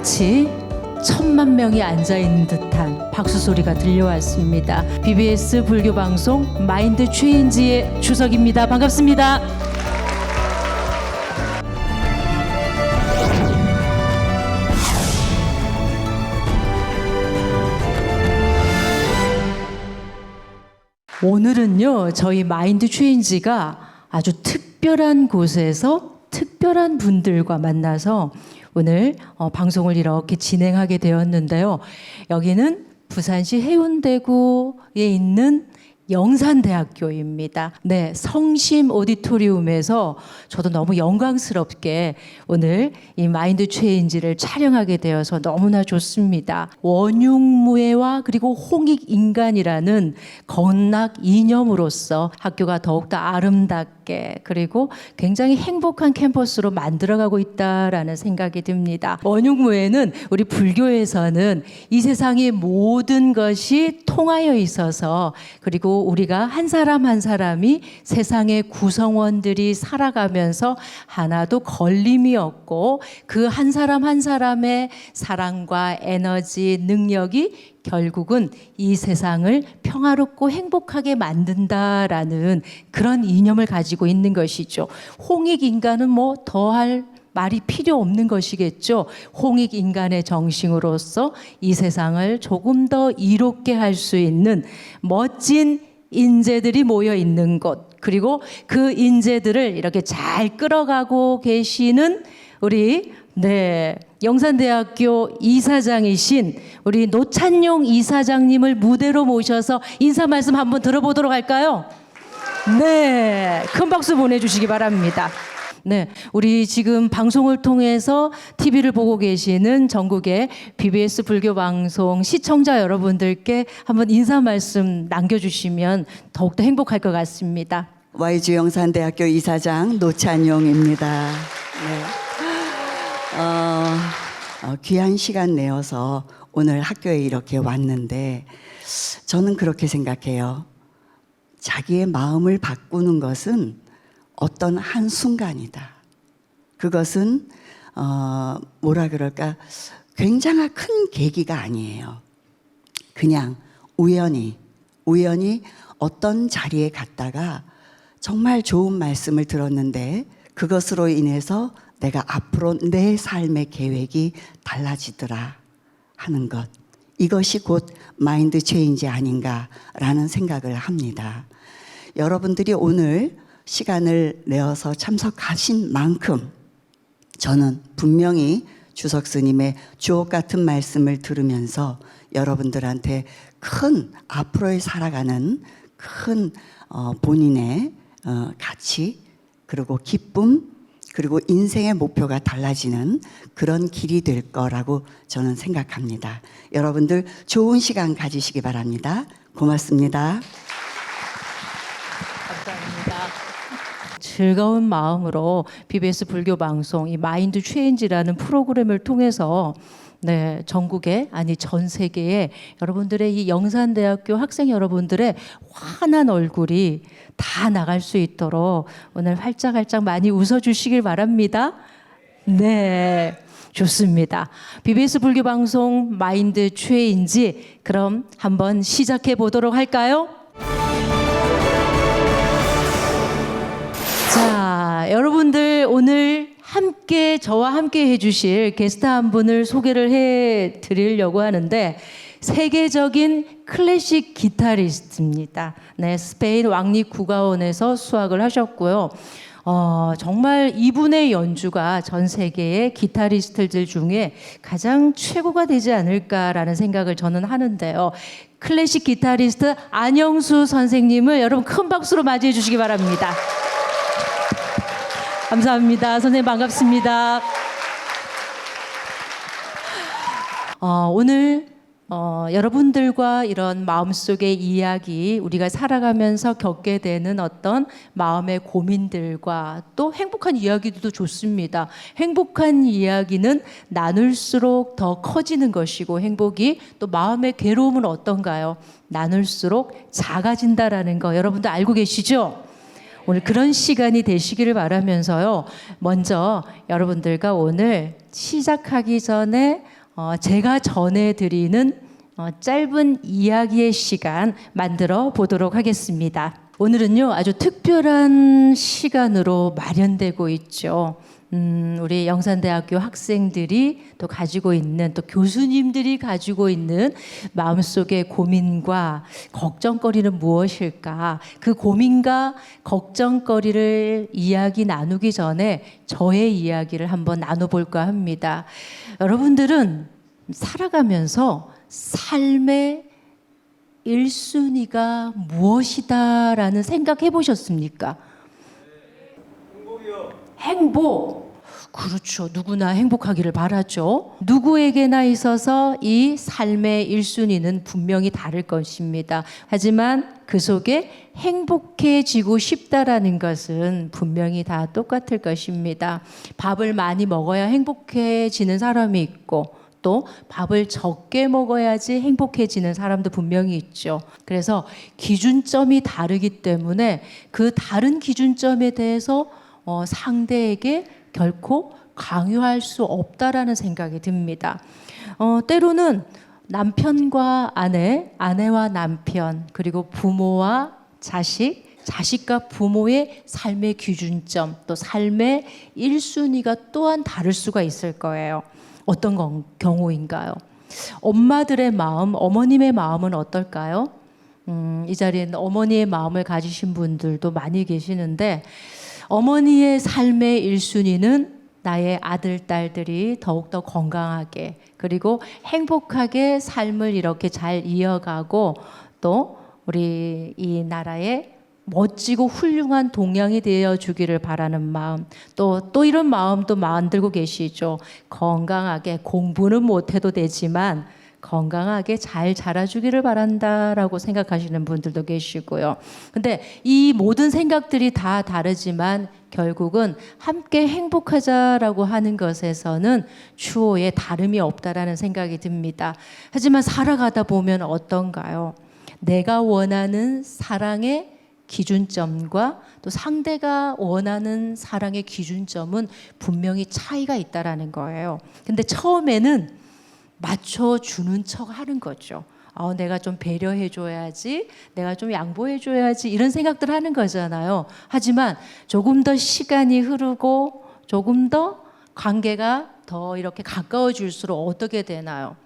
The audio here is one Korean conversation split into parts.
마치 1000만 명이 앉아있는 듯한 박수 소리가 들려왔습니다. BBS 불교 방송 마인드 체인지의 주석입니다. 반갑습니다. 오늘은요, 저희 마인드 체인지가 아주 특별한 곳에서 특별한 분들과 만나서 오늘 방송을 이렇게 진행하게 되었는데요. 여기는 부산시 해운대구에 있는 영산대학교입니다. 네, 성심 오디토리움에서 저도 너무 영광스럽게 오늘 이 마인드 체인지를 촬영하게 되어서 너무나 좋습니다. 원흉무예와 그리고 홍익인간이라는 건락 이념으로서 학교가 더욱더 아름답게 그리고 굉장히 행복한 캠퍼스로 만들어가고 있다라는 생각이 듭니다. 원흉무예는 우리 불교에서는 이 세상의 모든 것이 통하여 있어서 그리고 우리가 한 사람 한 사람이 세상의 구성원들이 살아가면서 하나도 걸림이 없고 그 한 사람 한 사람의 사랑과 에너지, 능력이 결국은 이 세상을 평화롭고 행복하게 만든다라는 그런 이념을 가지고 있는 것이죠. 홍익인간은 뭐 더할 말이 필요 없는 것이겠죠. 홍익인간의 정신으로서 이 세상을 조금 더 이롭게 할 수 있는 멋진 인재들이 모여 있는 곳, 그리고 그 인재들을 이렇게 잘 끌어가고 계시는 우리 영산대학교 이사장이신 우리 노찬용 이사장님을 무대로 모셔서 인사 말씀 한번 들어보도록 할까요? 네, 큰 박수 보내주시기 바랍니다. 네, 우리 지금 방송을 통해서 TV를 보고 계시는 전국의 BBS 불교 방송 시청자 여러분들께 한번 인사 말씀 남겨주시면 더욱더 행복할 것 같습니다. YG 영산대학교 이사장 노찬용입니다. 네. 귀한 시간 내어서 오늘 학교에 이렇게 왔는데 저는 그렇게 생각해요. 자기의 마음을 바꾸는 것은 어떤 한순간이다. 그것은 뭐라 그럴까, 굉장한 큰 계기가 아니에요. 그냥 우연히 어떤 자리에 갔다가 정말 좋은 말씀을 들었는데 그것으로 인해서 내가 앞으로 내 삶의 계획이 달라지더라 하는 것, 이것이 곧 마인드 체인지 아닌가라는 생각을 합니다. 여러분들이 오늘 시간을 내어서 참석하신 만큼 저는 분명히 주석 스님의 주옥 같은 말씀을 들으면서 여러분들한테 큰 앞으로의 살아가는 큰 본인의 가치 그리고 기쁨 그리고 인생의 목표가 달라지는 그런 길이 될 거라고 저는 생각합니다. 여러분들 좋은 시간 가지시기 바랍니다. 고맙습니다. 감사합니다. 즐거운 마음으로 BBS 불교 방송 이 마인드 체인지라는 프로그램을 통해서 전국에 아니 전 세계에 여러분들의 이 영산대학교 학생 여러분들의 환한 얼굴이 다 나갈 수 있도록 오늘 활짝활짝 많이 웃어주시길 바랍니다. 네, 좋습니다. BBS 불교 방송 마인드 체인지 그럼 한번 시작해 보도록 할까요? 자, 여러분들 오늘 저와 함께 해주실 게스트 한 분을 소개를 해드리려고 하는데 세계적인 클래식 기타리스트입니다. 네, 스페인 왕립국가원에서 수학을 하셨고요. 정말 이분의 연주가 전 세계의 기타리스트들 중에 가장 최고가 되지 않을까라는 생각을 저는 하는데요. 클래식 기타리스트 안영수 선생님을 여러분 큰 박수로 맞이해 주시기 바랍니다. 감사합니다. 선생님 반갑습니다. 오늘 여러분들과 이런 마음속의 이야기, 우리가 살아가면서 겪게 되는 어떤 마음의 고민들과 또 행복한 이야기도 좋습니다. 행복한 이야기는 나눌수록 더 커지는 것이고 행복이 또 마음의 괴로움은 어떤가요? 나눌수록 작아진다라는 거 여러분도 알고 계시죠? 오늘 그런 시간이 되시기를 바라면서요. 먼저 여러분들과 오늘 시작하기 전에 제가 전해드리는 짧은 이야기의 시간 만들어 보도록 하겠습니다. 오늘은요, 아주 특별한 시간으로 마련되고 있죠. 우리 영산대학교 학생들이 또 가지고 있는, 또 교수님들이 가지고 있는 마음속의 고민과 걱정거리는 무엇일까? 그 고민과 걱정거리를 이야기 나누기 전에 저의 이야기를 한번 나눠볼까 합니다. 여러분들은 살아가면서 삶의 1순위가 무엇이다라는 생각해 보셨습니까? 행복. 그렇죠. 누구나 행복하기를 바라죠. 누구에게나 있어서 이 삶의 1순위는 분명히 다를 것입니다. 하지만 그 속에 행복해지고 싶다라는 것은 분명히 다 똑같을 것입니다. 밥을 많이 먹어야 행복해지는 사람이 있고, 또 밥을 적게 먹어야지 행복해지는 사람도 분명히 있죠. 그래서 기준점이 다르기 때문에 그 다른 기준점에 대해서 상대에게 결코 강요할 수 없다라는 생각이 듭니다. 때로는 남편과 아내, 아내와 남편, 그리고 부모와 자식, 자식과 부모의 삶의 기준점, 또 삶의 1순위가 또한 다를 수가 있을 거예요. 어떤 경우인가요? 엄마들의 마음, 어머님의 마음은 어떨까요? 이 자리에는 어머니의 마음을 가지신 분들도 많이 계시는데, 어머니의 삶의 1순위는 나의 아들, 딸들이 더욱더 건강하게, 그리고 행복하게 삶을 이렇게 잘 이어가고, 또 우리 이 나라의 멋지고 훌륭한 동양이 되어 주기를 바라는 마음, 또 이런 마음도 만들고 계시죠. 건강하게, 공부는 못해도 되지만 건강하게 잘 자라주기를 바란다라고 생각하시는 분들도 계시고요. 근데 이 모든 생각들이 다 다르지만 결국은 함께 행복하자라고 하는 것에서는 추호에 다름이 없다라는 생각이 듭니다. 하지만 살아가다 보면 어떤가요? 내가 원하는 사랑의 기준점과 또 상대가 원하는 사랑의 기준점은 분명히 차이가 있다라는 거예요. 근데 처음에는 맞춰주는 척 하는 거죠. 내가 좀 배려해줘야지, 내가 좀 양보해줘야지, 이런 생각들 하는 거잖아요. 하지만 조금 더 시간이 흐르고 조금 더 관계가 더 이렇게 가까워질수록 어떻게 되나요?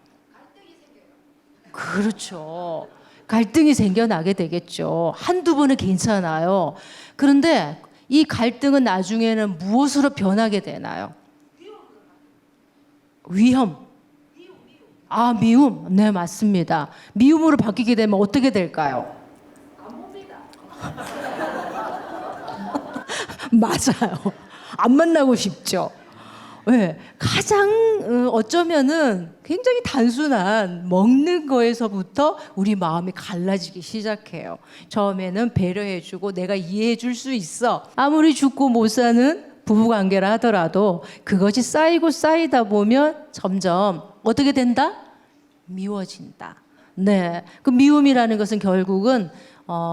그렇죠. 갈등이 생겨나게 되겠죠. 한두 번은 괜찮아요. 그런데 이 갈등은 나중에는 무엇으로 변하게 되나요? 위험. 미움. 네, 맞습니다. 미움으로 바뀌게 되면 어떻게 될까요? 안 봅니다. 맞아요. 안 만나고 싶죠. 네, 가장 어쩌면은 굉장히 단순한 먹는 거에서부터 우리 마음이 갈라지기 시작해요. 처음에는 배려해주고 내가 이해해줄 수 있어. 아무리 죽고 못 사는 부부관계라 하더라도 그것이 쌓이고 쌓이다 보면 점점 어떻게 된다? 미워진다. 네, 그 미움이라는 것은 결국은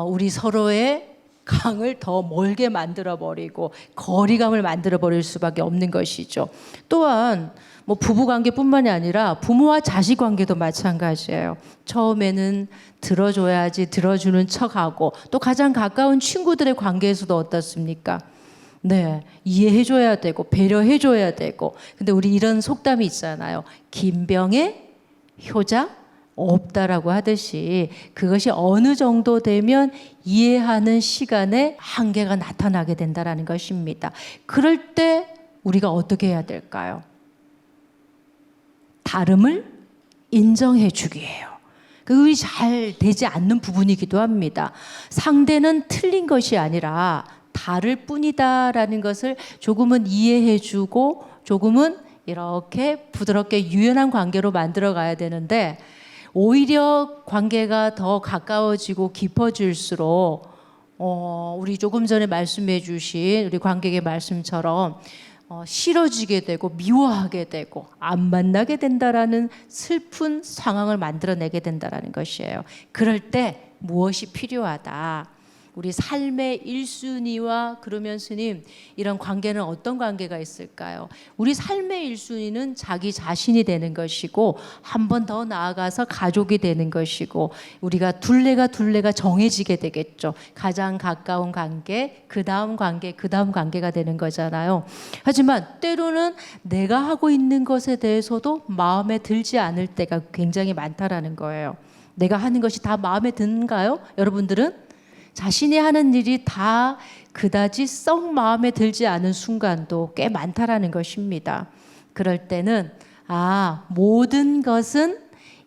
우리 서로의 강을 더 멀게 만들어버리고 거리감을 만들어버릴 수밖에 없는 것이죠. 또한 뭐 부부관계뿐만이 아니라 부모와 자식 관계도 마찬가지예요. 처음에는 들어줘야지 들어주는 척하고, 또 가장 가까운 친구들의 관계에서도 어떻습니까? 네, 이해해줘야 되고 배려해줘야 되고. 근데 우리 이런 속담이 있잖아요. 김병의 효자 없다라고 하듯이 그것이 어느 정도 되면 이해하는 시간에 한계가 나타나게 된다라는 것입니다. 그럴 때 우리가 어떻게 해야 될까요? 다름을 인정해 주기예요. 그게 잘 되지 않는 부분이기도 합니다. 상대는 틀린 것이 아니라 다를 뿐이다라는 것을 조금은 이해해 주고, 조금은 이렇게 부드럽게 유연한 관계로 만들어 가야 되는데, 오히려 관계가 더 가까워지고 깊어질수록 우리 조금 전에 말씀해 주신 우리 관객의 말씀처럼 싫어지게 되고 미워하게 되고 안 만나게 된다라는 슬픈 상황을 만들어내게 된다라는 것이에요. 그럴 때 무엇이 필요하다? 우리 삶의 1순위와 그러면 스님 이런 관계는 어떤 관계가 있을까요? 우리 삶의 1순위는 자기 자신이 되는 것이고 한 번 더 나아가서 가족이 되는 것이고 우리가 둘레가 정해지게 되겠죠. 가장 가까운 관계, 그 다음 관계, 그 다음 관계가 되는 거잖아요. 하지만 때로는 내가 하고 있는 것에 대해서도 마음에 들지 않을 때가 굉장히 많다라는 거예요. 내가 하는 것이 다 마음에 드는가요? 여러분들은? 자신이 하는 일이 다 그다지 썩 마음에 들지 않은 순간도 꽤 많다라는 것입니다. 그럴 때는 모든 것은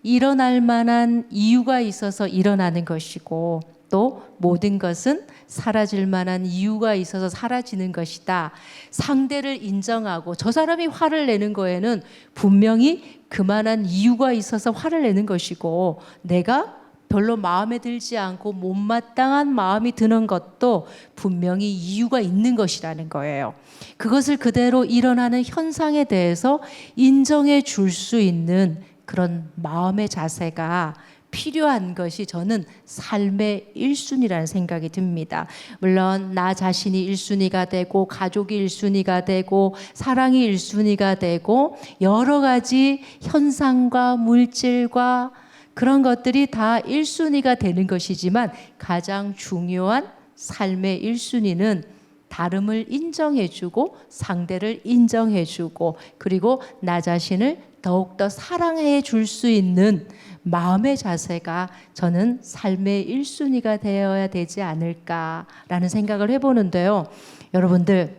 일어날 만한 이유가 있어서 일어나는 것이고 또 모든 것은 사라질 만한 이유가 있어서 사라지는 것이다. 상대를 인정하고 저 사람이 화를 내는 거에는 분명히 그만한 이유가 있어서 화를 내는 것이고 내가 별로 마음에 들지 않고 못마땅한 마음이 드는 것도 분명히 이유가 있는 것이라는 거예요. 그것을 그대로 일어나는 현상에 대해서 인정해 줄 수 있는 그런 마음의 자세가 필요한 것이 저는 삶의 1순위라는 생각이 듭니다. 물론 나 자신이 1순위가 되고 가족이 1순위가 되고 사랑이 1순위가 되고 여러 가지 현상과 물질과 그런 것들이 다 1순위가 되는 것이지만 가장 중요한 삶의 1순위는 다름을 인정해주고 상대를 인정해주고 그리고 나 자신을 더욱더 사랑해 줄 수 있는 마음의 자세가 저는 삶의 1순위가 되어야 되지 않을까라는 생각을 해보는데요. 여러분들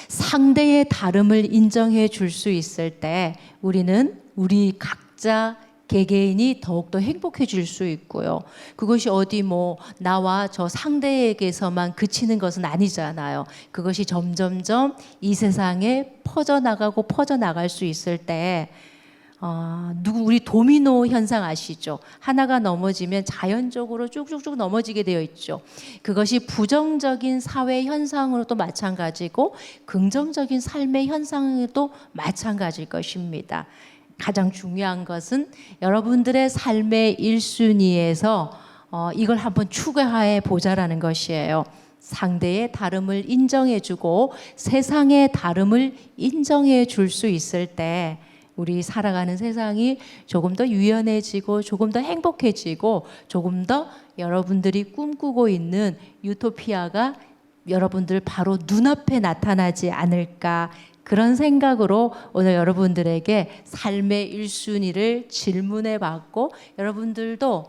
상대의 다름을 인정해 줄 수 있을 때 우리는 우리 각자 개개인이 더욱더 행복해질 수 있고요. 그것이 어디 나와 저 상대에게서만 그치는 것은 아니잖아요. 그것이 점점점 이 세상에 퍼져나갈 수 있을 때 우리 도미노 현상 아시죠? 하나가 넘어지면 자연적으로 쭉쭉쭉 넘어지게 되어 있죠. 그것이 부정적인 사회 현상으로도 마찬가지고 긍정적인 삶의 현상에도 마찬가지일 것입니다. 가장 중요한 것은 여러분들의 삶의 1순위에서 이걸 한번 추가해 보자라는 것이에요. 상대의 다름을 인정해주고 세상의 다름을 인정해 줄 수 있을 때 우리 살아가는 세상이 조금 더 유연해지고 조금 더 행복해지고 조금 더 여러분들이 꿈꾸고 있는 유토피아가 여러분들 바로 눈앞에 나타나지 않을까 그런 생각으로 오늘 여러분들에게 삶의 1순위를 질문해 봤고 여러분들도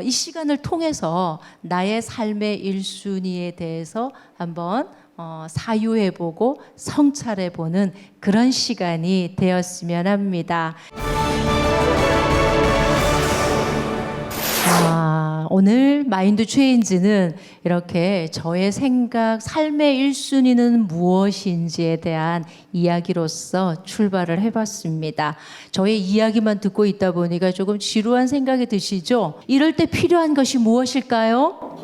이 시간을 통해서 나의 삶의 1순위에 대해서 한번 사유해보고 성찰해보는 그런 시간이 되었으면 합니다. 오늘 마인드 체인지는 이렇게 저의 생각, 삶의 1순위는 무엇인지에 대한 이야기로서 출발을 해봤습니다. 저의 이야기만 듣고 있다 보니까 조금 지루한 생각이 드시죠? 이럴 때 필요한 것이 무엇일까요?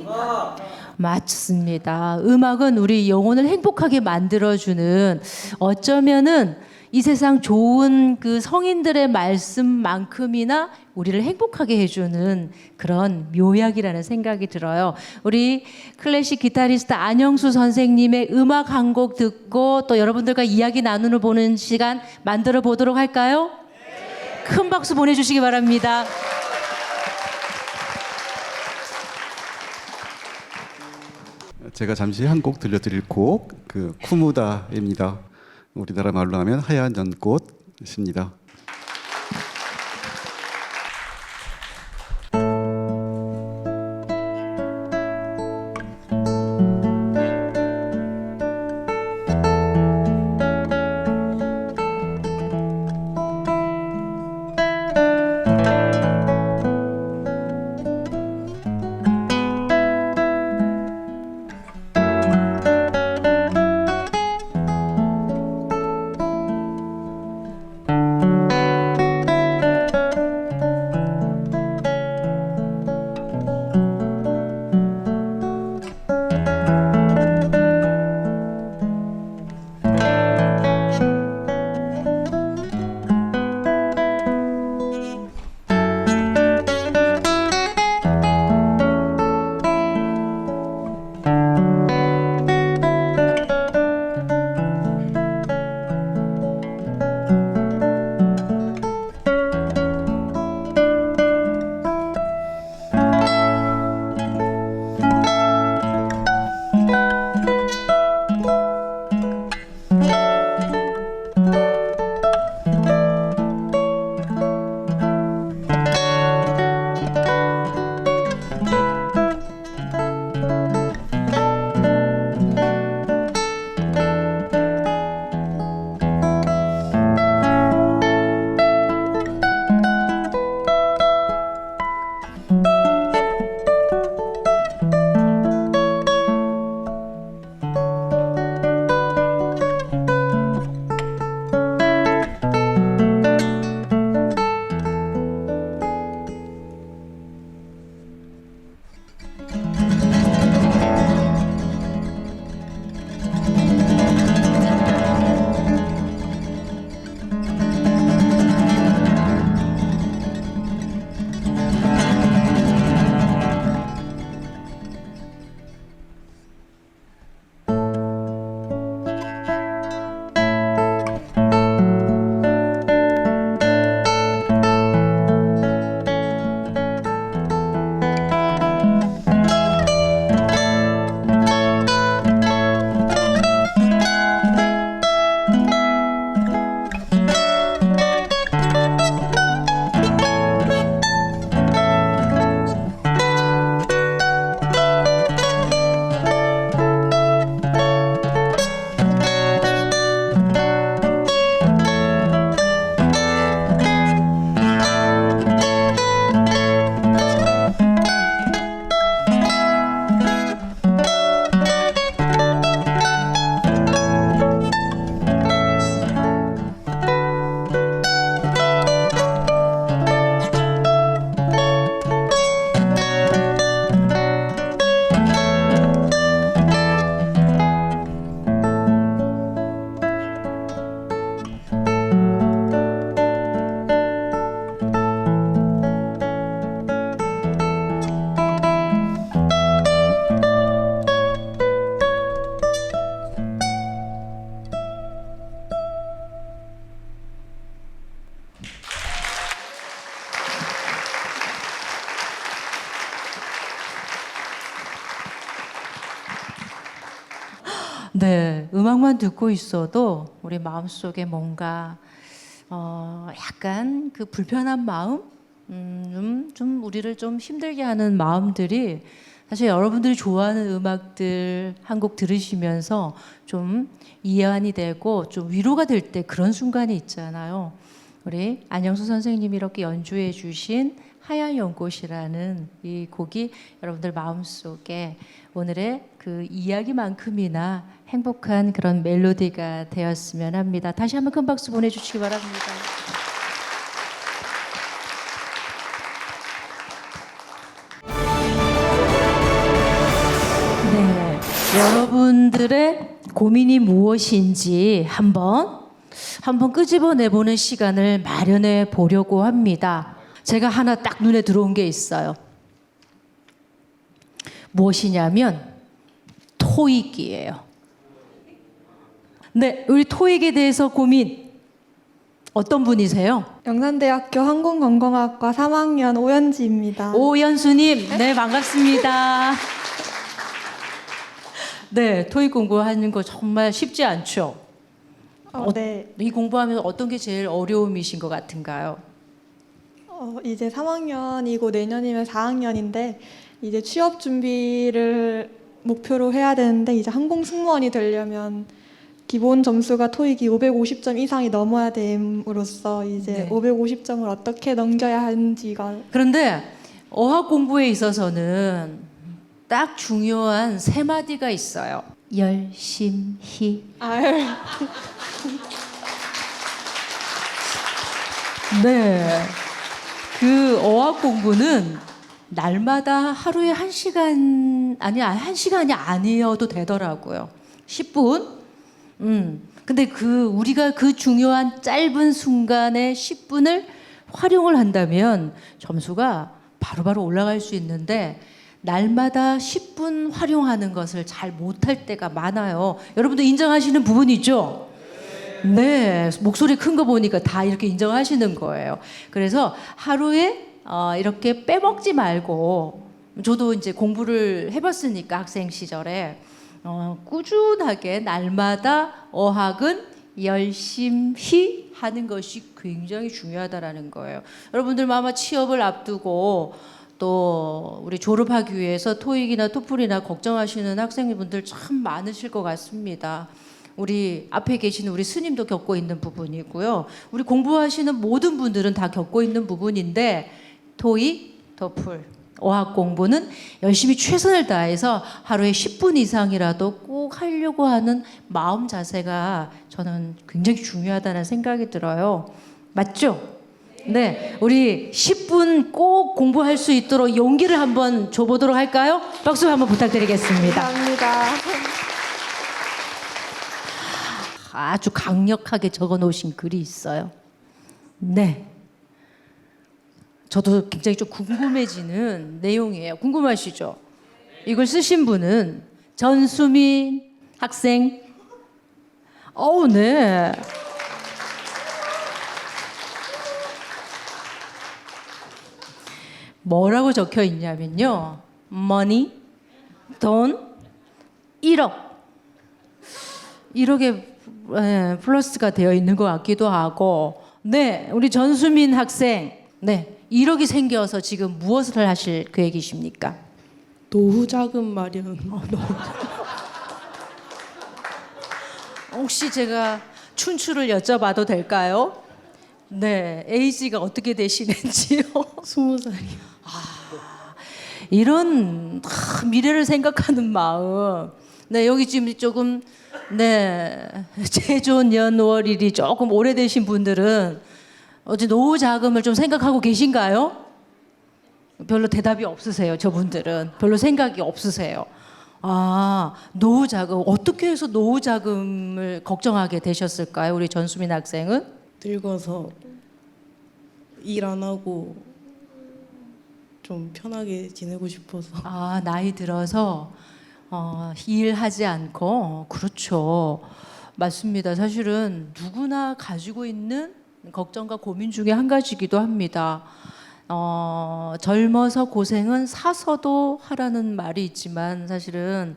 맞습니다. 음악은 우리 영혼을 행복하게 만들어주는 어쩌면은 이 세상 좋은 그 성인들의 말씀만큼이나 우리를 행복하게 해주는 그런 묘약이라는 생각이 들어요. 우리 클래식 기타리스트 안영수 선생님의 음악 한 곡 듣고 또 여러분들과 이야기 나누는 보는 시간 만들어 보도록 할까요? 네. 큰 박수 보내주시기 바랍니다. 제가 잠시 한 곡 들려드릴 곡 쿠무다입니다. 우리나라 말로 하면 하얀 연꽃입니다. 네, 음악만 듣고 있어도 우리 마음속에 뭔가 약간 그 불편한 마음, 좀 우리를 좀 힘들게 하는 마음들이 사실 여러분들이 좋아하는 음악들 한 곡 들으시면서 좀 이해안이 되고 좀 위로가 될 때 그런 순간이 있잖아요. 우리 안영수 선생님이 이렇게 연주해 주신 하얀 연꽃이라는 이 곡이 여러분들 마음속에 오늘의 그 이야기만큼이나 행복한 그런 멜로디가 되었으면 합니다. 다시 한번 큰 박수 보내주시기 바랍니다. 네, 여러분들의 고민이 무엇인지 한번 끄집어내보는 시간을 마련해 보려고 합니다. 제가 하나 딱 눈에 들어온 게 있어요. 무엇이냐면 토익이에요. 네, 우리 토익에 대해서 고민 어떤 분이세요? 영산대학교 항공관광학과 3학년 오연지입니다. 오연수님, 네, 반갑습니다. 네, 토익 공부하는 거 정말 쉽지 않죠? 네. 이 공부하면서 어떤 게 제일 어려움이신 것 같은가요? 이제 3학년이고 내년이면 4학년인데 이제 취업 준비를 목표로 해야 되는데 이제 항공 승무원이 되려면 기본 점수가 토익이 550점 이상이 넘어야 됨으로써 이제 네. 550점을 어떻게 넘겨야 하는지가 그런데 어학 공부에 있어서는 딱 중요한 세 마디가 있어요. 열심히. 네. 그 어학 공부는 날마다 하루에 1시간, 아니, 1시간이 아니어도 되더라고요. 10분. 근데 우리가 그 중요한 짧은 순간에 10분을 활용을 한다면 점수가 바로바로 올라갈 수 있는데 날마다 10분 활용하는 것을 잘 못할 때가 많아요. 여러분도 인정하시는 부분이죠? 네, 목소리 큰 거 보니까 다 이렇게 인정하시는 거예요. 그래서 하루에 이렇게 빼먹지 말고, 저도 이제 공부를 해봤으니까 학생 시절에 꾸준하게 날마다 어학은 열심히 하는 것이 굉장히 중요하다라는 거예요. 여러분들 아마 취업을 앞두고 또 우리 졸업하기 위해서 토익이나 토플이나 걱정하시는 학생분들 참 많으실 것 같습니다. 우리 앞에 계신 우리 스님도 겪고 있는 부분이고요. 우리 공부하시는 모든 분들은 다 겪고 있는 부분인데 토익, 토플, 어학 공부는 열심히 최선을 다해서 하루에 10분 이상이라도 꼭 하려고 하는 마음 자세가 저는 굉장히 중요하다는 생각이 들어요. 맞죠? 네, 우리 10분 꼭 공부할 수 있도록 용기를 한번 줘보도록 할까요? 박수 한번 부탁드리겠습니다. 감사합니다. 아주 강력하게 적어 놓으신 글이 있어요. 네. 저도 굉장히 좀 궁금해지는 내용이에요. 궁금하시죠? 이걸 쓰신 분은 전수민 학생. 네. 뭐라고 적혀 있냐면요. money, 돈, 1억. 1억에 플러스가 되어 있는 것 같기도 하고. 네, 우리 전수민 학생. 네, 1억이 생겨서 지금 무엇을 하실 계획이십니까? 노후 자금 마련. 혹시 제가 춘추를 여쭤봐도 될까요? 네, 에이지가 어떻게 되시는지요? 20살이요. 이런 미래를 생각하는 마음. 네, 여기 지금 조금 제존 연월일이 조금 오래되신 분들은 어제 노후 자금을 좀 생각하고 계신가요? 별로 대답이 없으세요. 저분들은 별로 생각이 없으세요. 노후 자금 어떻게 해서 노후 자금을 걱정하게 되셨을까요? 우리 전수민 학생은? 늙어서 일 안 하고 좀 편하게 지내고 싶어서. 나이 들어서 일하지 않고. 그렇죠. 맞습니다. 사실은 누구나 가지고 있는 걱정과 고민 중에 한 가지이기도 합니다. 젊어서 고생은 사서도 하라는 말이 있지만 사실은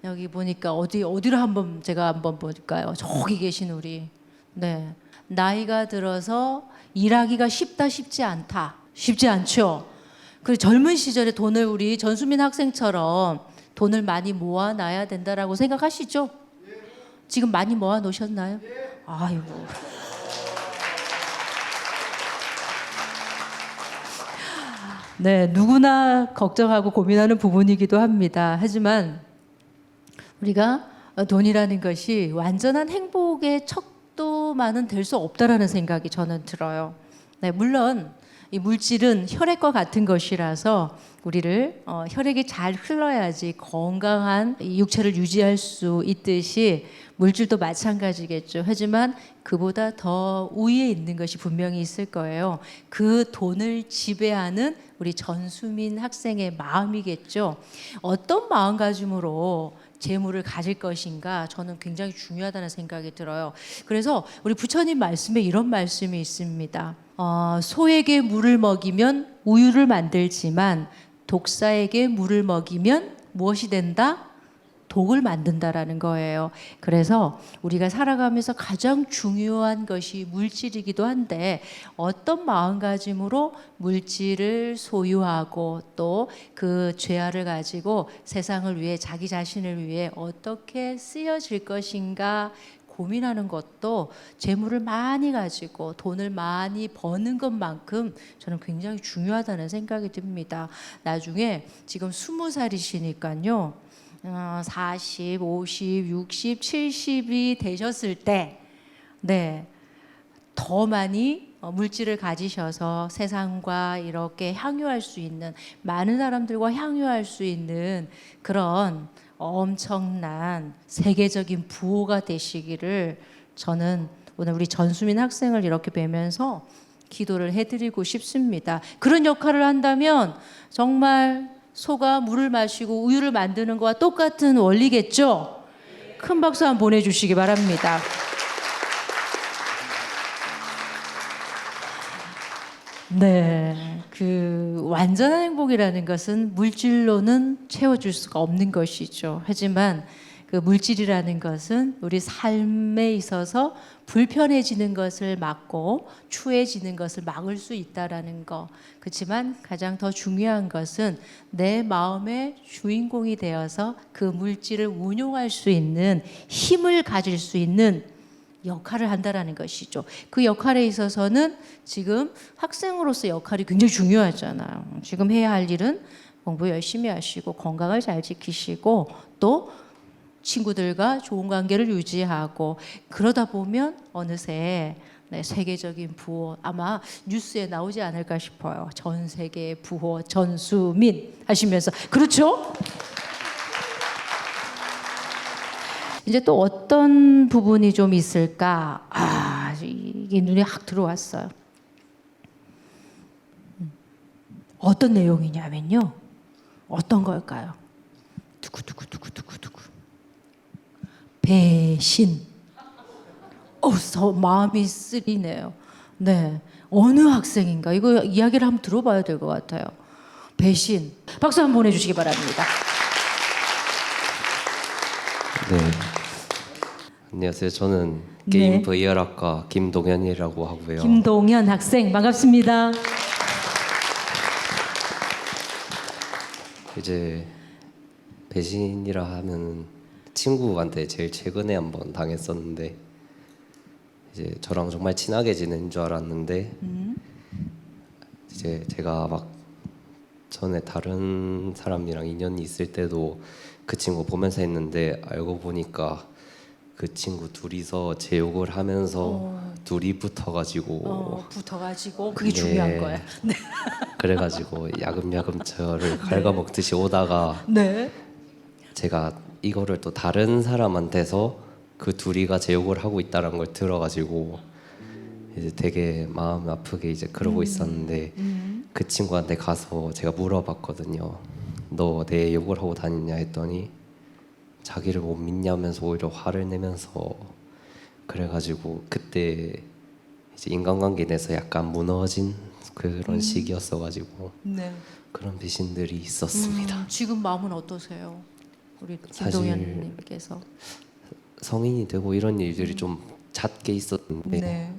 여기 보니까 어디로 한번 제가 한번 볼까요? 저기 계신 우리. 네. 나이가 들어서 일하기가 쉽지 않다. 쉽지 않죠. 그 젊은 시절에 돈을 우리 전수민 학생처럼 돈을 많이 모아놔야 된다라고 생각하시죠? 지금 많이 모아 놓으셨나요? 아이고. 네, 누구나 걱정하고 고민하는 부분이기도 합니다. 하지만 우리가 돈이라는 것이 완전한 행복의 척도만은 될 수 없다라는 생각이 저는 들어요. 네, 물론 이 물질은 혈액과 같은 것이라서 우리를 혈액이 잘 흘러야지 건강한 이 육체를 유지할 수 있듯이 물질도 마찬가지겠죠. 하지만 그보다 더 우위에 있는 것이 분명히 있을 거예요. 그 돈을 지배하는 우리 전수민 학생의 마음이겠죠. 어떤 마음가짐으로 재물을 가질 것인가 저는 굉장히 중요하다는 생각이 들어요. 그래서 우리 부처님 말씀에 이런 말씀이 있습니다. 소에게 물을 먹이면 우유를 만들지만 독사에게 물을 먹이면 무엇이 된다? 독을 만든다라는 거예요. 그래서 우리가 살아가면서 가장 중요한 것이 물질이기도 한데 어떤 마음가짐으로 물질을 소유하고 또 그 죄악을 가지고 세상을 위해 자기 자신을 위해 어떻게 쓰여질 것인가 고민하는 것도 재물을 많이 가지고 돈을 많이 버는 것만큼 저는 굉장히 중요하다는 생각이 듭니다. 나중에 지금 20살이시니까요. 40, 50, 60, 70이 되셨을 때, 네, 더 많이 물질을 가지셔서 세상과 이렇게 향유할 수 있는, 많은 사람들과 향유할 수 있는 그런 엄청난 세계적인 부호가 되시기를 저는 오늘 우리 전수민 학생을 이렇게 뵈면서 기도를 해드리고 싶습니다. 그런 역할을 한다면 정말 소가 물을 마시고 우유를 만드는 것과 똑같은 원리겠죠? 큰 박수 한번 보내주시기 바랍니다. 네, 그 완전한 행복이라는 것은 물질로는 채워줄 수가 없는 것이죠. 하지만 그 물질이라는 것은 우리 삶에 있어서 불편해지는 것을 막고 추해지는 것을 막을 수 있다라는 거. 그렇지만 가장 더 중요한 것은 내 마음의 주인공이 되어서 그 물질을 운용할 수 있는 힘을 가질 수 있는 역할을 한다라는 것이죠. 그 역할에 있어서는 지금 학생으로서 역할이 굉장히 중요하잖아요. 지금 해야 할 일은 공부 열심히 하시고 건강을 잘 지키시고 또 친구들과 좋은 관계를 유지하고 그러다 보면 어느새 네, 세계적인 부호 아마 뉴스에 나오지 않을까 싶어요. 전 세계 부호 전수민 하시면서 그렇죠? 이제 또 어떤 부분이 좀 있을까? 이게 눈에 확 들어왔어요. 어떤 내용이냐면요. 어떤 걸까요? 두구두구두구두구두구. 배신. 마음이 쓰리네요. 네, 어느 학생인가? 이거 이야기를 한번 들어봐야 될 것 같아요. 배신. 박수 한번 보내주시기 바랍니다. 네. 안녕하세요. 저는 게임 VR학과 김동현이라고 하고요. 김동현 학생 반갑습니다. 이제 배신이라 하면 친구한테 제일 최근에 한번 당했었는데 이제 저랑 정말 친하게 지낸 줄 알았는데 이제 제가 막 전에 다른 사람이랑 인연이 있을 때도 그 친구 보면서 했는데 알고 보니까 그 친구 둘이서 제 욕을 하면서 둘이 붙어가지고 그게 중요한 거야. 네. 그래가지고 야금야금 저를 갉아먹듯이 오다가 네. 제가 이거를 또 다른 사람한테서 그 둘이가 제 욕을 하고 있다는 걸 들어가지고 이제 되게 마음 아프게 이제 그러고 있었는데 그 친구한테 가서 제가 물어봤거든요. 너 내 욕을 하고 다니냐 했더니 자기를 못 믿냐면서 오히려 화를 내면서 그래가지고 그때 이제 인간관계 내에서 약간 무너진 그런 시기였어가지고 네. 그런 배신들이 있었습니다. 지금 마음은 어떠세요? 우리 사실 김동현님께서. 성인이 되고 이런 일들이 좀 잦게 있었는데 네.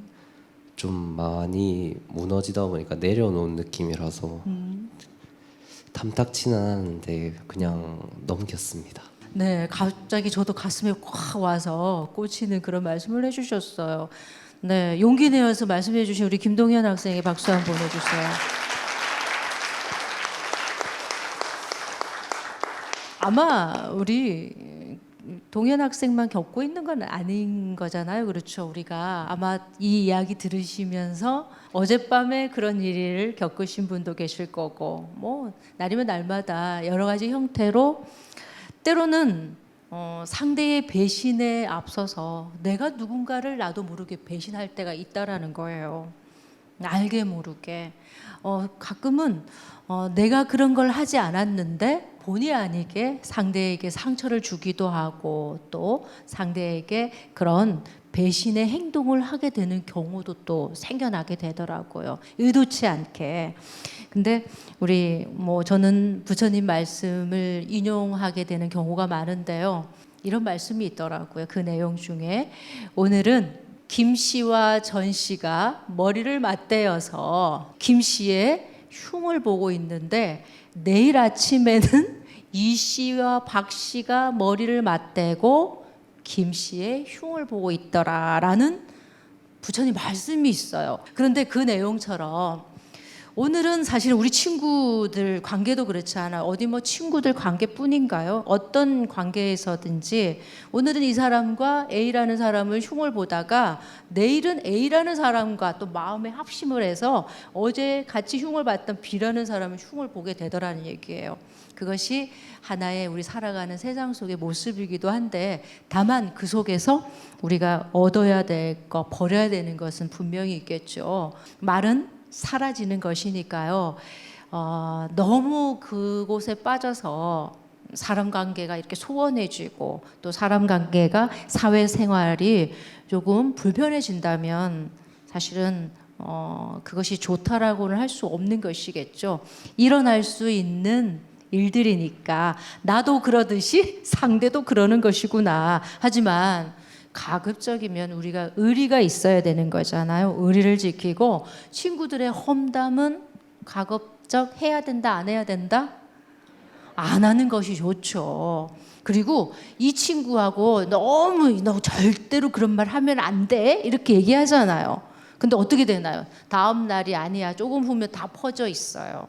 좀 많이 무너지다 보니까 내려놓은 느낌이라서 탐탁치는 않았는데 그냥 넘겼습니다. 네, 갑자기 저도 가슴에 꽉 와서 꽂히는 그런 말씀을 해주셨어요. 네, 용기 내어서 말씀해주신 우리 김동현 학생에게 박수 한번 보내주세요. 아마 우리 동현 학생만 겪고 있는 건 아닌 거잖아요. 그렇죠. 우리가 아마 이 이야기 들으시면서 어젯밤에 그런 일을 겪으신 분도 계실 거고, 뭐 날이면 날마다 여러 가지 형태로 때로는 상대의 배신에 앞서서 내가 누군가를 나도 모르게 배신할 때가 있다라는 거예요. 알게 모르게. 가끔은 내가 그런 걸 하지 않았는데 본의 아니게 상대에게 상처를 주기도 하고 또 상대에게 그런 배신의 행동을 하게 되는 경우도 또 생겨나게 되더라고요. 의도치 않게. 근데 우리 저는 부처님 말씀을 인용하게 되는 경우가 많은데요. 이런 말씀이 있더라고요. 그 내용 중에 오늘은 김 씨와 전 씨가 머리를 맞대어서 김 씨의 흉을 보고 있는데 내일 아침에는 이 씨와 박 씨가 머리를 맞대고 김 씨의 흉을 보고 있더라라는 부처님 말씀이 있어요. 그런데 그 내용처럼 오늘은 사실 우리 친구들 관계도 그렇지 않아요. 어디 친구들 관계뿐인가요? 어떤 관계에서든지 오늘은 이 사람과 A라는 사람을 흉을 보다가 내일은 A라는 사람과 또 마음에 합심을 해서 어제 같이 흉을 봤던 B라는 사람을 흉을 보게 되더라는 얘기예요. 그것이 하나의 우리 살아가는 세상 속의 모습이기도 한데 다만 그 속에서 우리가 얻어야 될 것, 버려야 되는 것은 분명히 있겠죠. 말은 사라지는 것이니까요. 너무 그곳에 빠져서 사람 관계가 이렇게 소원해지고 또 사람 관계가 사회생활이 조금 불편해진다면 사실은 그것이 좋다라고는 할 수 없는 것이겠죠. 일어날 수 있는 일들이니까 나도 그러듯이 상대도 그러는 것이구나. 하지만 가급적이면 우리가 의리가 있어야 되는 거잖아요. 의리를 지키고 친구들의 험담은 가급적 해야 된다, 안 해야 된다? 안 하는 것이 좋죠. 그리고 이 친구하고 너 절대로 그런 말 하면 안 돼 이렇게 얘기하잖아요. 근데 어떻게 되나요? 다음 날이 아니야 조금 후면 다 퍼져 있어요.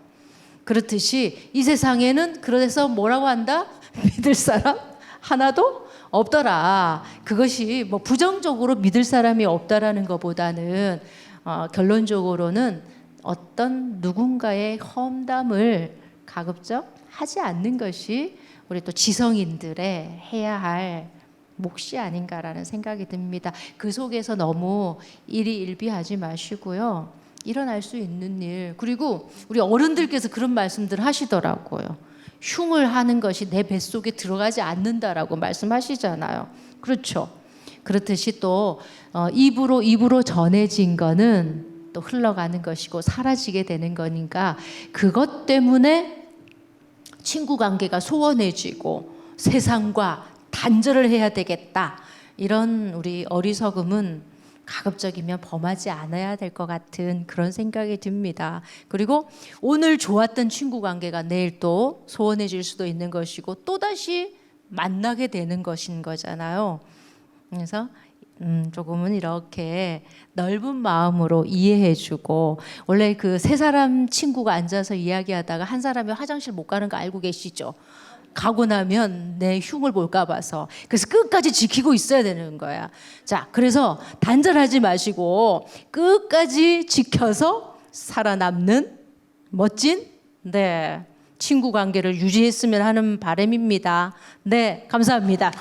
그렇듯이 이 세상에는 그래서 뭐라고 한다? 믿을 사람 하나도 없더라. 그것이 부정적으로 믿을 사람이 없다라는 것보다는 결론적으로는 어떤 누군가의 험담을 가급적 하지 않는 것이 우리 또 지성인들의 해야 할 몫이 아닌가라는 생각이 듭니다. 그 속에서 너무 일희일비하지 마시고요. 일어날 수 있는 일, 그리고 우리 어른들께서 그런 말씀들 하시더라고요. 흉을 하는 것이 내 뱃속에 들어가지 않는다라고 말씀하시잖아요. 그렇죠. 그렇듯이 또 입으로 전해진 거는 또 흘러가는 것이고 사라지게 되는 거니까 그것 때문에 친구 관계가 소원해지고 세상과 단절을 해야 되겠다. 이런 우리 어리석음은 가급적이면 범하지 않아야 될 것 같은 그런 생각이 듭니다. 그리고 오늘 좋았던 친구 관계가 내일 또 소원해질 수도 있는 것이고 또다시 만나게 되는 것인 거잖아요. 그래서 조금은 이렇게 넓은 마음으로 이해해주고 원래 그 세 사람 친구가 앉아서 이야기하다가 한 사람이 화장실 못 가는 거 알고 계시죠? 가고 나면 내 흉을 볼까 봐서 그래서 끝까지 지키고 있어야 되는 거야. 자, 그래서 단절하지 마시고 끝까지 지켜서 살아남는 멋진 친구 관계를 유지했으면 하는 바람입니다. 네, 감사합니다.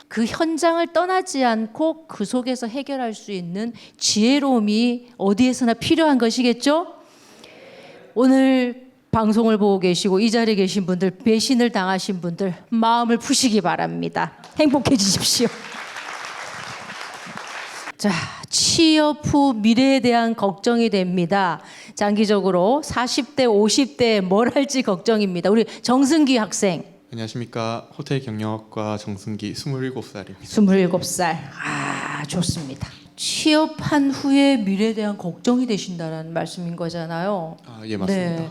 그 현장을 떠나지 않고 그 속에서 해결할 수 있는 지혜로움이 어디에서나 필요한 것이겠죠? 오늘 방송을 보고 계시고 이 자리에 계신 분들, 배신을 당하신 분들 마음을 푸시기 바랍니다. 행복해지십시오. 자, 취업 후 미래에 대한 걱정이 됩니다. 장기적으로 40대, 50대에 뭘 할지 걱정입니다. 우리 정승기 학생. 안녕하십니까. 호텔 경영학과 정승기 27살입니다. 27살. 아, 좋습니다. 취업한 후에 미래에 대한 걱정이 되신다는 말씀인 거잖아요. 예, 맞습니다. 네.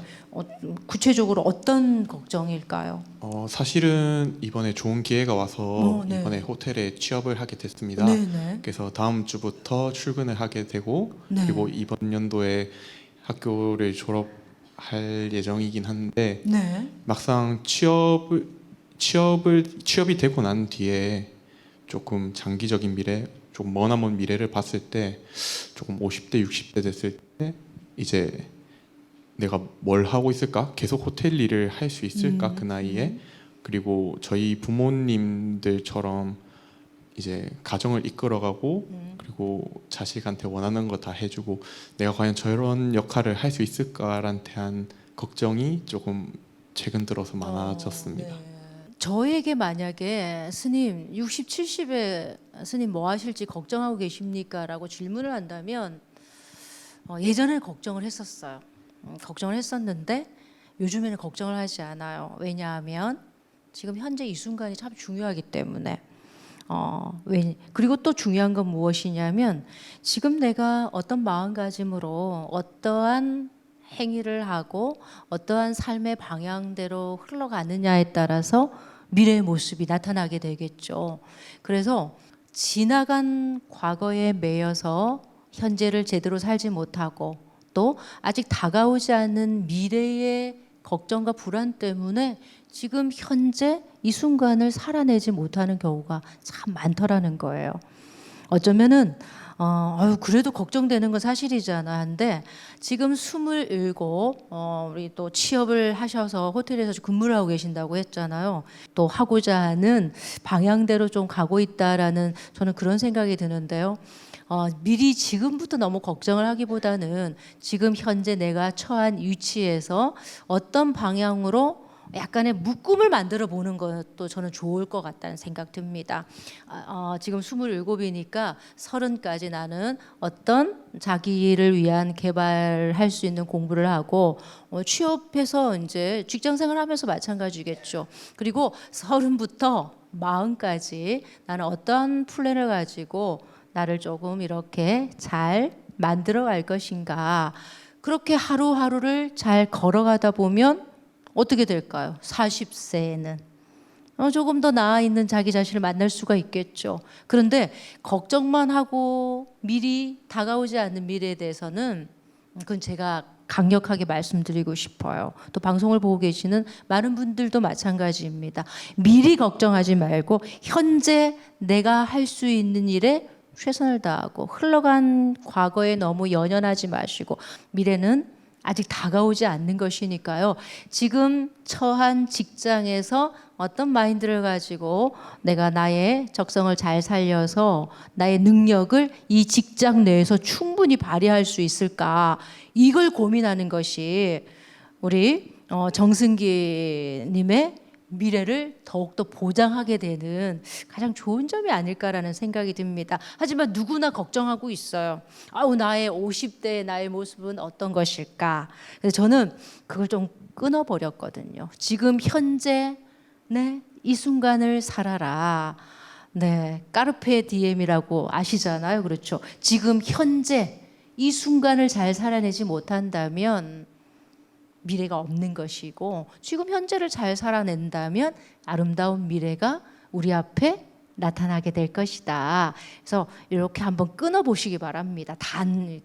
구체적으로 어떤 걱정일까요? 사실은 이번에 좋은 기회가 와서 네. 이번에 호텔에 취업을 하게 됐습니다. 네네. 그래서 다음 주부터 출근을 하게 되고 네. 그리고 이번 연도에 학교를 졸업할 예정이긴 한데 네. 막상 취업이 되고 난 뒤에 조금 장기적인 미래, 조금 머나먼 미래를 봤을 때 조금 50대, 60대 됐을 때 이제 내가 뭘 하고 있을까? 계속 호텔 일을 할 수 있을까? 그 나이에. 그리고 저희 부모님들처럼 이제 가정을 이끌어가고 그리고 자식한테 원하는 거 다 해주고 내가 과연 저런 역할을 할 수 있을까라는 대한 걱정이 조금 최근 들어서 많아졌습니다. 네. 저에게 만약에 스님 60, 70에 스님 뭐 하실지 걱정하고 계십니까? 라고 질문을 한다면 예전에는 걱정을 했었어요. 걱정을 했었는데 요즘에는 걱정을 하지 않아요. 왜냐하면 지금 현재 이 순간이 참 중요하기 때문에. 그리고 또 중요한 건 무엇이냐면 지금 내가 어떤 마음가짐으로 어떠한 행위를 하고 어떠한 삶의 방향대로 흘러가느냐에 따라서 미래의 모습이 나타나게 되겠죠. 그래서 지나간 과거에 매여서 현재를 제대로 살지 못하고 또 아직 다가오지 않는 미래의 걱정과 불안 때문에 지금 현재 이 순간을 살아내지 못하는 경우가 참 많더라는 거예요. 어쩌면은 그래도 걱정되는 건 사실이잖아. 한데 지금 27, 우리 또 취업을 하셔서 호텔에서 근무를 하고 계신다고 했잖아요. 또 하고자 하는 방향대로 좀 가고 있다라는 저는 그런 생각이 드는데요. 미리 지금부터 너무 걱정을 하기보다는 지금 현재 내가 처한 위치에서 어떤 방향으로 약간의 묶음을 만들어 보는 것도 저는 좋을 것 같다는 생각 듭니다. 지금 27이니까 30까지 나는 어떤 자기를 위한 개발할 수 있는 공부를 하고 취업해서 이제 직장생활 하면서 마찬가지겠죠. 그리고 30부터 40까지 나는 어떤 플랜을 가지고 나를 조금 이렇게 잘 만들어 갈 것인가. 그렇게 하루하루를 잘 걸어가다 보면 어떻게 될까요? 40세에는 조금 더 나아 있는 자기 자신을 만날 수가 있겠죠. 그런데 걱정만 하고 미리 다가오지 않는 미래에 대해서는 그건 제가 강력하게 말씀드리고 싶어요. 또 방송을 보고 계시는 많은 분들도 마찬가지입니다. 미리 걱정하지 말고 현재 내가 할 수 있는 일에 최선을 다하고 흘러간 과거에 너무 연연하지 마시고 미래는 아직 다가오지 않는 것이니까요. 지금 처한 직장에서 어떤 마인드를 가지고 내가 나의 적성을 잘 살려서 나의 능력을 이 직장 내에서 충분히 발휘할 수 있을까? 이걸 고민하는 것이 우리 정승기 님의 미래를 더욱더 보장하게 되는 가장 좋은 점이 아닐까라는 생각이 듭니다. 하지만 누구나 걱정하고 있어요. 나의 50대의 나의 모습은 어떤 것일까? 그래서 저는 그걸 좀 끊어버렸거든요. 지금 현재 이 순간을 살아라. 네, 까르페 디엠이라고 아시잖아요. 그렇죠. 지금 현재 이 순간을 잘 살아내지 못한다면 미래가 없는 것이고 지금 현재를 잘 살아낸다면 아름다운 미래가 우리 앞에 나타나게 될 것이다. 그래서 이렇게 한번 끊어보시기 바랍니다.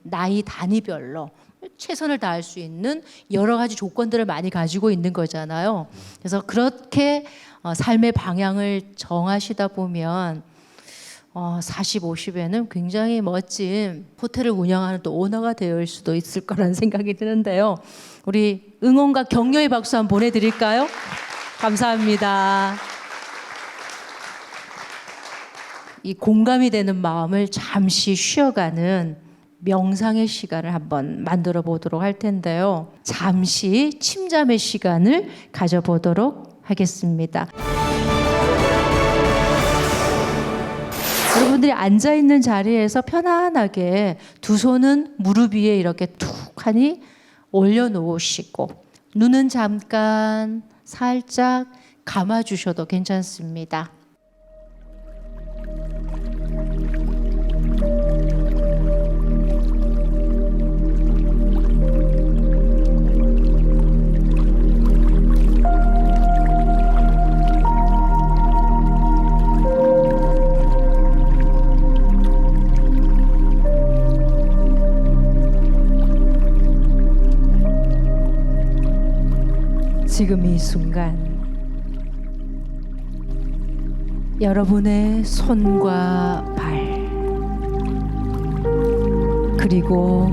나이 단위별로 최선을 다할 수 있는 여러 가지 조건들을 많이 가지고 있는 거잖아요. 그래서 그렇게 삶의 방향을 정하시다 보면 40, 50에는 굉장히 멋진 호텔을 운영하는 또 오너가 될 수도 있을 거라는 생각이 드는데요. 우리 응원과 격려의 박수 한번 보내드릴까요? 감사합니다. 이 공감이 되는 마음을 잠시 쉬어가는 명상의 시간을 한번 만들어 보도록 할 텐데요. 잠시 침잠의 시간을 가져보도록 하겠습니다. 여러분들이 앉아있는 자리에서 편안하게 두 손은 무릎 위에 이렇게 툭 하니 올려놓으시고 눈은 잠깐 살짝 감아주셔도 괜찮습니다. 지금 이 순간 여러분의 손과 발 그리고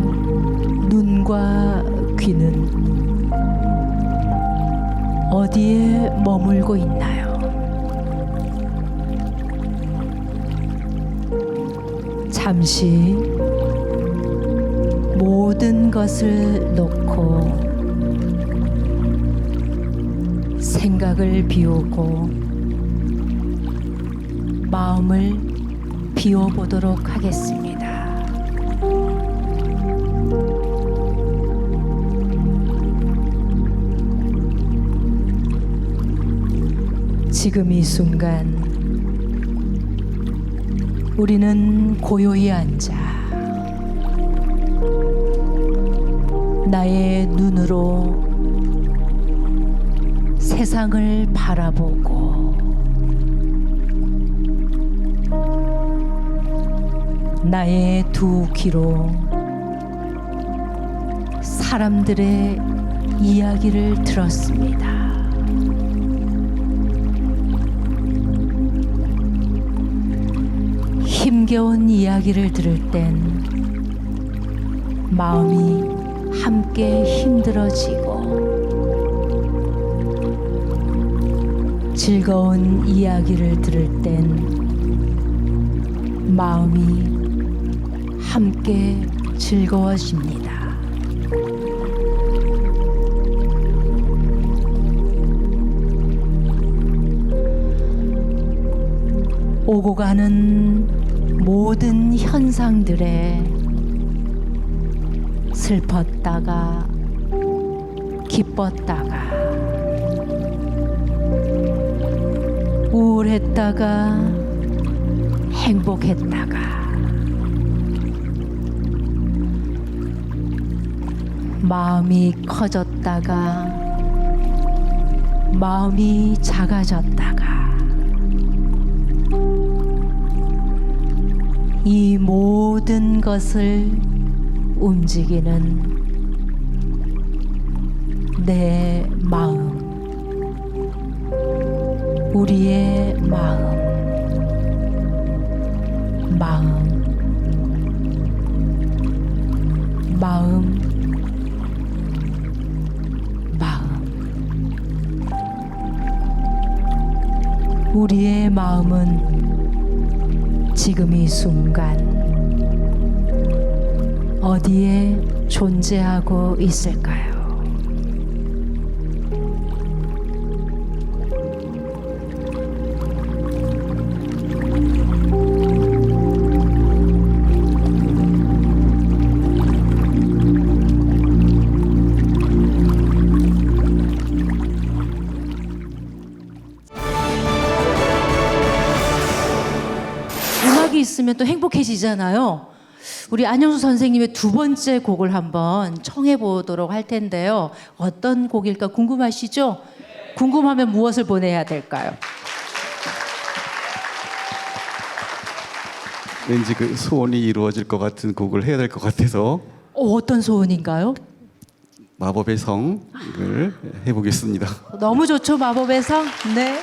눈과 귀는 어디에 머물고 있나요? 잠시 모든 것을 놓고 생각을 비우고 마음을 비워보도록 하겠습니다. 지금 이 순간 우리는 고요히 앉아 나의 눈으로 세상을 바라보고 나의 두 귀로 사람들의 이야기를 들었습니다. 힘겨운 이야기를 들을 땐 마음이 함께 힘들어지고 즐거운 이야기를 들을 땐 마음이 함께 즐거워집니다. 오고 가는 모든 현상들에 슬펐다가 기뻤다가 우울했다가 행복했다가 마음이 커졌다가 마음이 작아졌다가 이 모든 것을 움직이는 내 마음, 우리의 마음, 우리의 마음은 지금 이 순간 어디에 존재하고 있을까요? 음악이 있으면 또 행복해지잖아요. 우리 안영수 선생님의 두 번째 곡을 한번 청해 보도록 할 텐데요. 어떤 곡일까 궁금하시죠? 궁금하면 무엇을 보내야 될까요? 왠지 그 소원이 이루어질 것 같은 곡을 해야 될 것 같아서 어떤 소원인가요? 마법의 성을 해보겠습니다. 너무 좋죠, 마법의 성. 네.